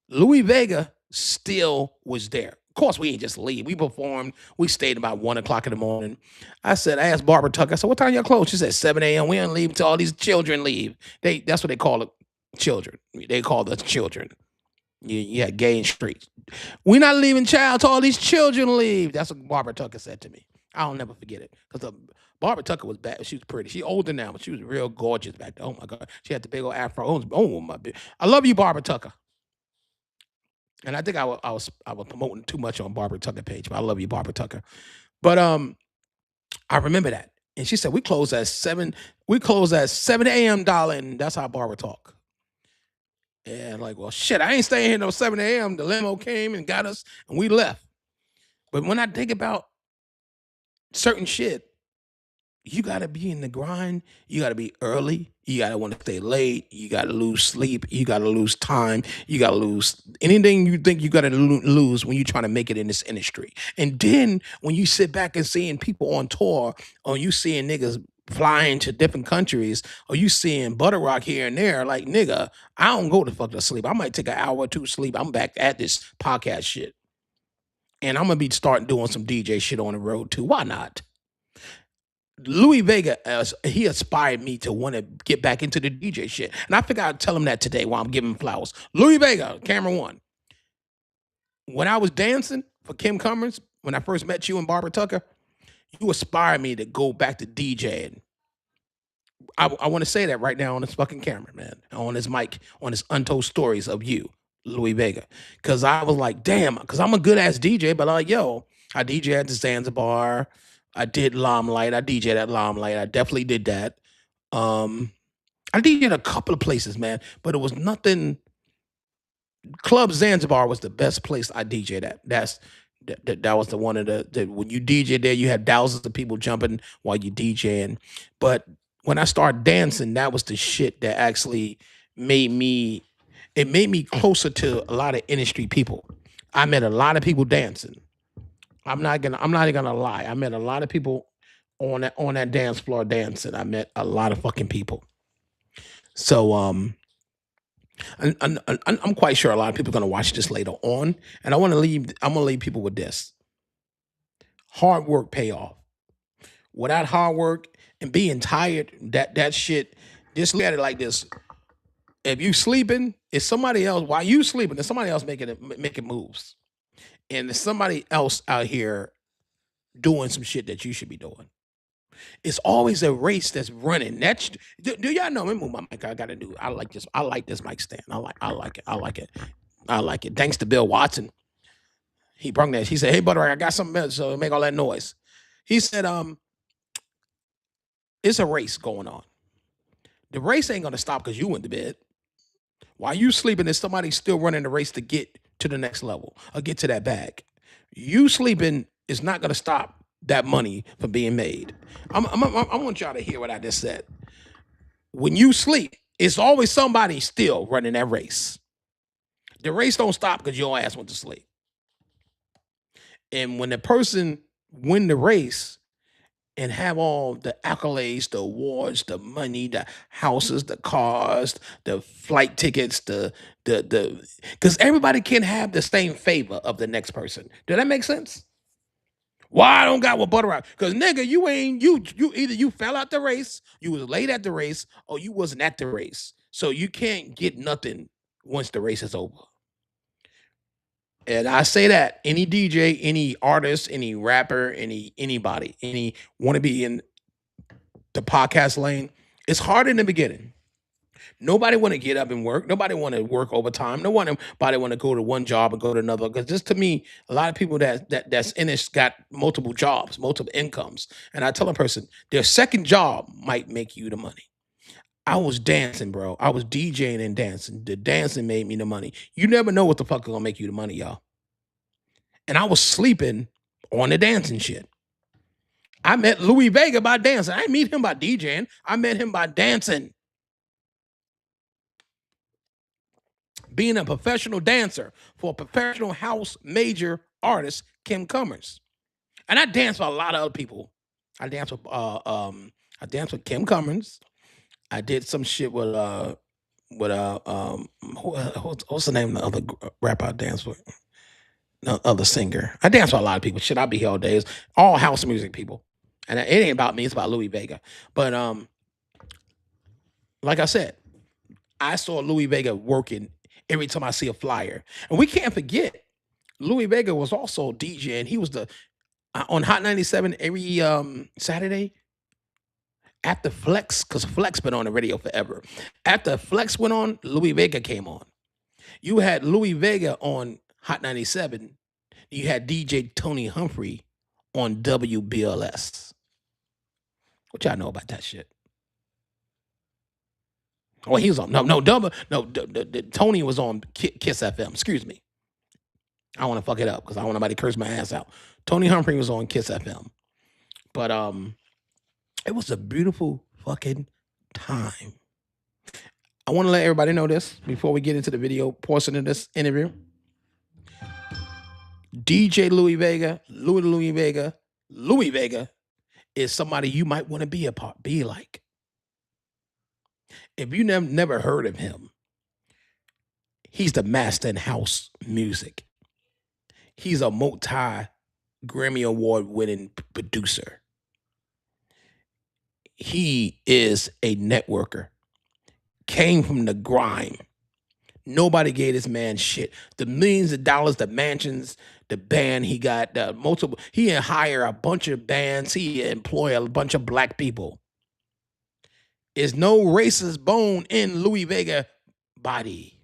Louie Vega still was there. Of course, we ain't just leave. We performed. We stayed about 1 o'clock in the morning. I asked Barbara Tucker, I said, what time y'all close? She said 7 a.m. We don't leave until all these children leave. That's what they call it, children. They call us children. Yeah, gay and straight. We're not leaving child till all these children leave. That's what Barbara Tucker said to me. I'll never forget it. Because Barbara Tucker was bad. She was pretty. She's older now, but she was real gorgeous back then. Oh, my God. She had the big old afro. Oh, my big. I love you, Barbara Tucker. And I think I was promoting too much on Barbara Tucker page, but I love you, Barbara Tucker. But I remember that. And she said, we close at 7 a.m., darling. That's how Barbara talk. And like, well, shit, I ain't staying here till 7 a.m. The limo came and got us and we left. But when I think about certain shit, you got to be in the grind. You got to be early. You got to want to stay late. You got to lose sleep. You got to lose time. You got to lose anything you think you got to lose when you're trying to make it in this industry. And then when you sit back and seeing people on tour, or you seeing niggas flying to different countries, or you seeing Butterrock here and there, like, nigga, I don't go to fuck to sleep. I might take an hour or two sleep. I'm back at this podcast shit. And I'm going to be starting doing some DJ shit on the road too. Why not? Louie Vega, he inspired me to want to get back into the DJ shit. And I figured I'd tell him that today while I'm giving him flowers. Louie Vega, camera one. When I was dancing for Kim Cummins, when I first met you and Barbara Tucker, you inspired me to go back to DJing. I want to say that right now on this fucking camera, man. On this mic, on this Untold Stories of you, Louie Vega. Because I was like, damn, because I'm a good-ass DJ, but like, yo, I DJ at the Zanzibar. I did Limelight. I DJed at Limelight. I definitely did that. I DJed a couple of places, man, but it was nothing. Club Zanzibar was the best place I DJed at. That was the one of the when you DJ there, you had thousands of people jumping while you DJing. But when I started dancing, that was the shit that actually made me closer to a lot of industry people. I met a lot of people dancing. I'm not gonna lie. I met a lot of people on that dance floor dancing. I met a lot of fucking people. So I'm quite sure a lot of people are gonna watch this later on, and I'm gonna leave people with this: hard work pay off. Without hard work and being tired, that shit. Just look at it like this: if you sleeping, it's somebody else. While you sleeping, there's somebody else making moves. And there's somebody else out here doing some shit that you should be doing. It's always a race that's running. Do y'all know? Let me move my mic. I gotta do. I like this mic stand. I like it. Thanks to Bill Watson. He brung that. He said, "Hey, Butterrock, I got something else, so make all that noise." He said, "It's a race going on. The race ain't gonna stop because you went to bed. While you sleeping, there's somebody still running the race to get to the next level or get to that bag. You sleeping is not gonna stop that money from being made. I want y'all to hear what I just said. When you sleep, it's always somebody still running that race. The race don't stop because your ass went to sleep. And when the person win the race and have all the accolades, the awards, the money, the houses, the cars, the flight tickets, the because everybody can have the same favor of the next person. Does that make sense? Why I don't got what Butterrock? Because nigga, you either you fell out the race, you was late at the race, or you wasn't at the race. So you can't get nothing once the race is over. And I say that any DJ, any artist, any rapper, anybody, any want to be in the podcast lane, it's hard in the beginning. Nobody want to get up and work. Nobody want to work overtime. Nobody want to go to one job and go to another. Because just to me, a lot of people that's in it got multiple jobs, multiple incomes. And I tell a person, their second job might make you the money. I was dancing, bro. I was DJing and dancing. The dancing made me the money. You never know what the fuck is gonna make you the money, y'all. And I was sleeping on the dancing shit. I met Louie Vega by dancing. I didn't meet him by DJing. I met him by dancing. Being a professional dancer for a professional house major artist, Kim Cummers. And I danced with a lot of other people. I danced with Kim Cummers. I did some shit with what's the name of the other rapper I danced with? No other singer. I dance with a lot of people. Shit, I'll be here all day. It's all house music people. And it ain't about me, it's about Louie Vega. But like I said, I saw Louie Vega working every time I see a flyer. And we can't forget, Louie Vega was also DJ, and he was the on Hot 97 every Saturday after Flex, because Flex been on the radio forever. After Flex went on, Louie Vega came on. You had Louie Vega on Hot 97. You had DJ Tony Humphrey on WBLS. What y'all know about that shit? Oh, he was on Tony was on Kiss FM. Excuse me. I don't want to fuck it up because I don't want nobody to curse my ass out. Tony Humphrey was on Kiss FM. But it was a beautiful fucking time. I want to let everybody know this before we get into the video portion of this interview. DJ Louie Vega, Louie Vega is somebody you might want to be like. If you never heard of him, he's the master in house music. He's a multi-Grammy Award winning producer. He is a networker. Came from the grime. Nobody gave this man shit. The millions of dollars, the mansions, the band he got, the multiple. He hire a bunch of bands. He employ a bunch of black people. There's no racist bone in Louie Vega body.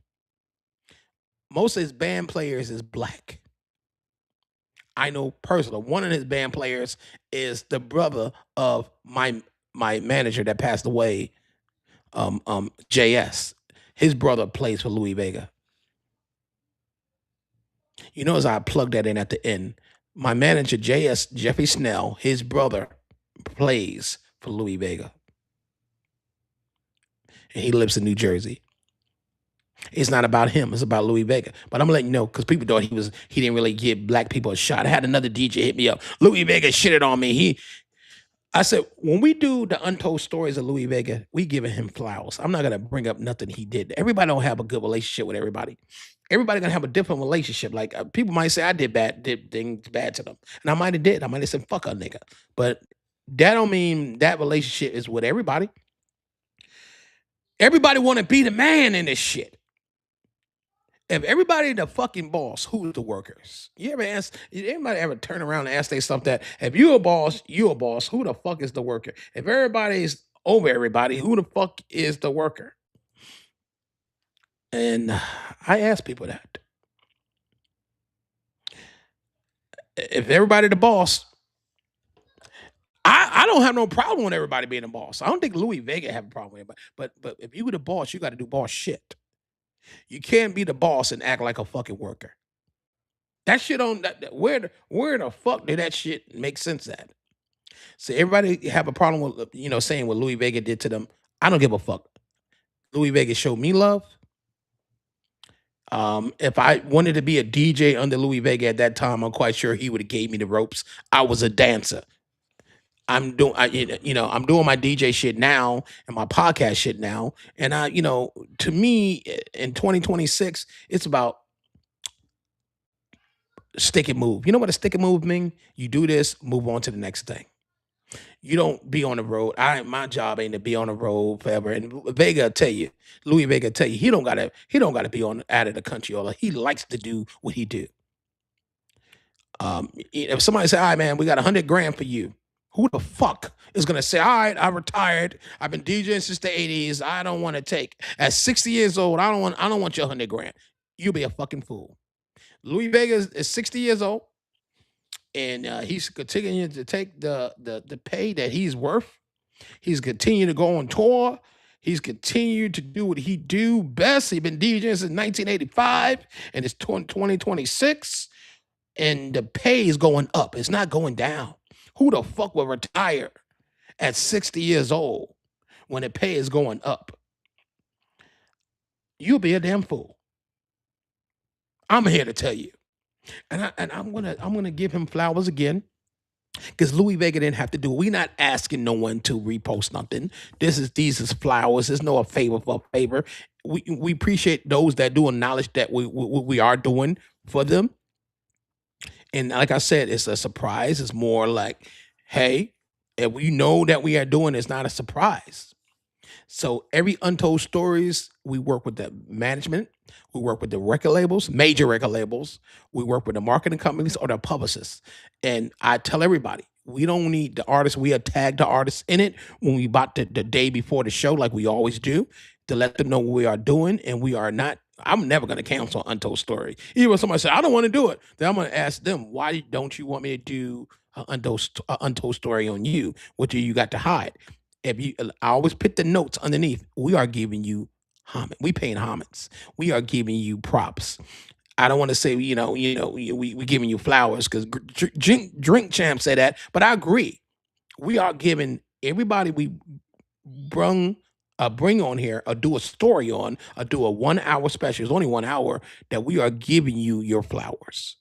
Most of his band players is black. I know personally. One of his band players is the brother of my manager that passed away, JS. His brother plays for Louie Vega. You notice I plugged that in at the end. My manager, JS, Jeffrey Snell, his brother plays for Louie Vega. And he lives in New Jersey. It's not about him. It's about Louie Vega. But I'm letting you know because people thought he didn't really give black people a shot. I had another DJ hit me up. Louie Vega shitted on me. I said, when we do the untold stories of Louie Vega, we giving him flowers. I'm not going to bring up nothing he did. Everybody don't have a good relationship with everybody. Everybody going to have a different relationship. Like people might say I did things bad to them. And I might have did. I might have said, fuck a nigga. But that don't mean that relationship is with everybody. Everybody want to be the man in this shit. If everybody the fucking boss, who's the workers? Anybody ever turn around and ask themselves that? If you a boss, who the fuck is the worker? If everybody's over everybody, who the fuck is the worker? And I ask people that. If everybody the boss, I don't have no problem with everybody being a boss. I don't think Louie Vega have a problem with it. But if you were the boss, you got to do boss shit. You can't be the boss and act like a fucking worker. That shit on where the fuck did that shit make sense at? So everybody have a problem with saying what Louie Vega did to them. I don't give a fuck. Louie Vega showed me love. If I wanted to be a DJ under Louie Vega at that time, I'm quite sure he would have gave me the ropes. I was a dancer. I'm doing my DJ shit now and my podcast shit now. And to me in 2026, it's about stick and move. You know what a stick and move mean? You do this, move on to the next thing. You don't be on the road. My job ain't to be on the road forever. And Louie Vega tell you, he don't gotta be out of the country. Or he likes to do what he do. If somebody say, all right, man, we got $100,000 for you. Who the fuck is gonna say, all right, I retired. I've been DJing since the 80s. I don't want to take at 60 years old. I don't want your $100,000. You'll be a fucking fool. Louie Vega is 60 years old. And he's continuing to take the pay that he's worth. He's continued to go on tour. He's continued to do what he do best. He's been DJing since 1985, and it's 2026, and the pay is going up. It's not going down. Who the fuck will retire at 60 years old when the pay is going up? You'll be a damn fool. I'm here to tell you. And I'm gonna give him flowers again, because Louie Vega didn't have to do it. We're not asking no one to repost nothing. These is flowers. There's no a favor for a favor. We appreciate those that do acknowledge that we are doing for them. And like I said, it's a surprise. It's more like, hey, if we know that we are doing, it's not a surprise. So every Untold Stories, we work with the management, we work with the record labels, major record labels, we work with the marketing companies or the publicists. And I tell everybody, we don't need the artists. We tag the artists in it when we bought the day before the show, like we always do, to let them know what we are doing. And we are not, I'm never going to cancel Untold Story. Even when somebody says, I don't want to do it, then I'm going to ask them, why don't you want me to do an Untold Story on you? What do you got to hide? I always put the notes underneath. We are giving you homage. We paying homage. We are giving you props. I don't want to say, we giving you flowers, because Drink Champ said that, but I agree. We are giving everybody we bring on here, or do a story on, or do a 1 hour special. It's only 1 hour, that we are giving you your flowers.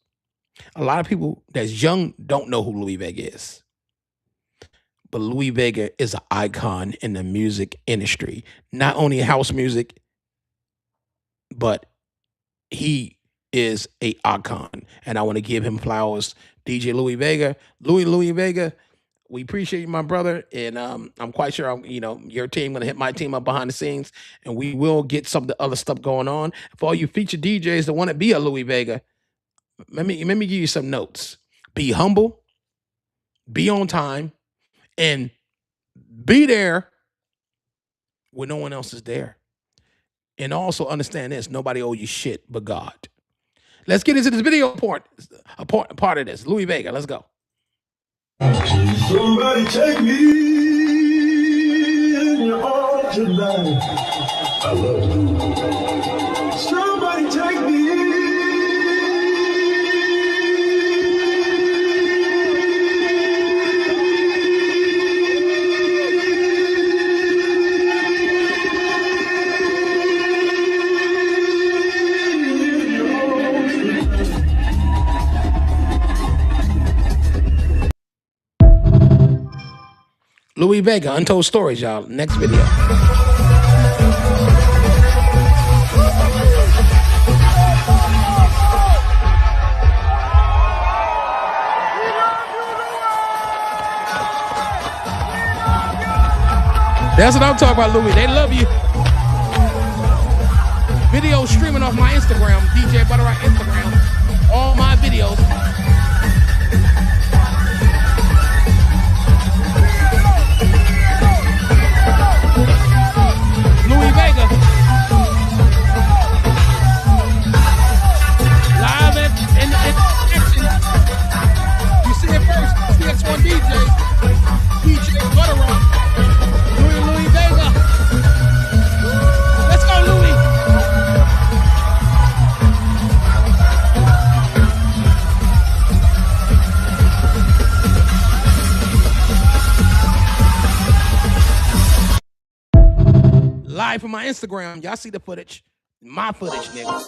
A lot of people that's young don't know who Louie Vega is. But Louie Vega is an icon in the music industry. Not only house music, but he is a icon. And I want to give him flowers. DJ Louie Vega. Louie Vega, we appreciate you, my brother. And I'm quite sure your team going to hit my team up behind the scenes. And we will get some of the other stuff going on. For all you featured DJs that want to be a Louie Vega, let me give you some notes. Be humble. Be on time. And be there when no one else is there. And also understand this, nobody owe you shit but God. Let's get into this video part of this. Louie Vega, let's go. Somebody take me in your arms tonight. I love you. Somebody take me. Louie Vega, Untold Stories, y'all. Next video. That's what I'm talking about, Louie. They love you. Videos streaming off my Instagram, DJButterrock Instagram. All my videos. Louie Vega. Live in action. You see it first. Cx1DJs. DJ Instagram, y'all see the footage. My footage, nigga.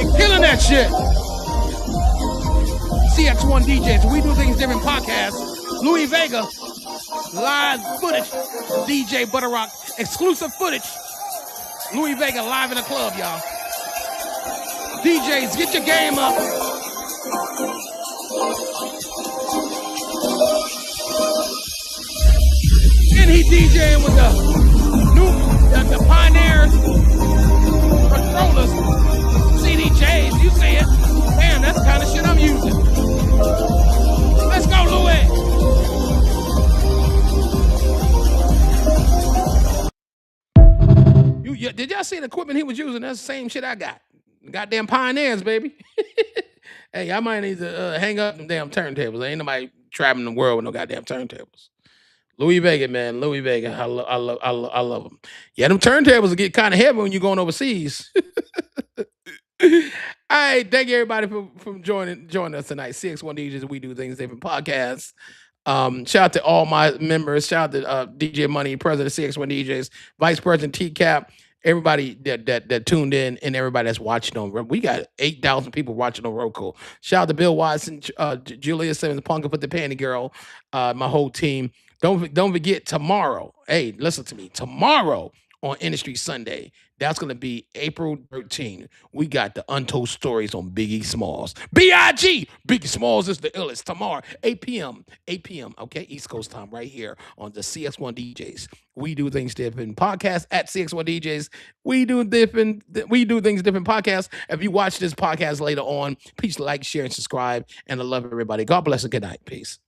You're killing that shit. Cx1DJs, We Do Things Different podcast. Louie Vega, live footage. DJButterrock, exclusive footage. Louie Vega live in the club, y'all. DJs, get your game up. And he DJing with the Pioneers controllers, CDJs. You see it? Damn, that's the kind of shit I'm using. Let's go, Louie. Did y'all see the equipment he was using? That's the same shit I got. Goddamn Pioneers, baby. Hey, I might need to hang up them damn turntables. Ain't nobody traveling the world with no goddamn turntables. Louie Vega, man. Louie Vega. I love him. Yeah, them turntables will get kind of heavy when you're going overseas. All right, thank you everybody for joining us tonight. Cx1DJs, We Do Things Different podcasts. Shout out to all my members. Shout out to DJ Money, President of Cx1DJs, Vice President T-Cap, everybody that tuned in, and everybody that's watching on. We got 8,000 people watching on Roku. Shout out to Bill Watson, Julia Simmons, Punka for the Panty Girl, my whole team. Don't forget tomorrow. Hey, listen to me. Tomorrow on Industry Sunday, that's going to be April 13th. We got the Untold Stories on Biggie Smalls. B.I.G. Biggie Smalls is the illest. Tomorrow, 8 p.m. Okay, East Coast time right here on the Cx1DJs. We Do Things Different podcast at Cx1DJs. We do things different podcast. If you watch this podcast later on, please like, share, and subscribe. And I love everybody. God bless and good night. Peace.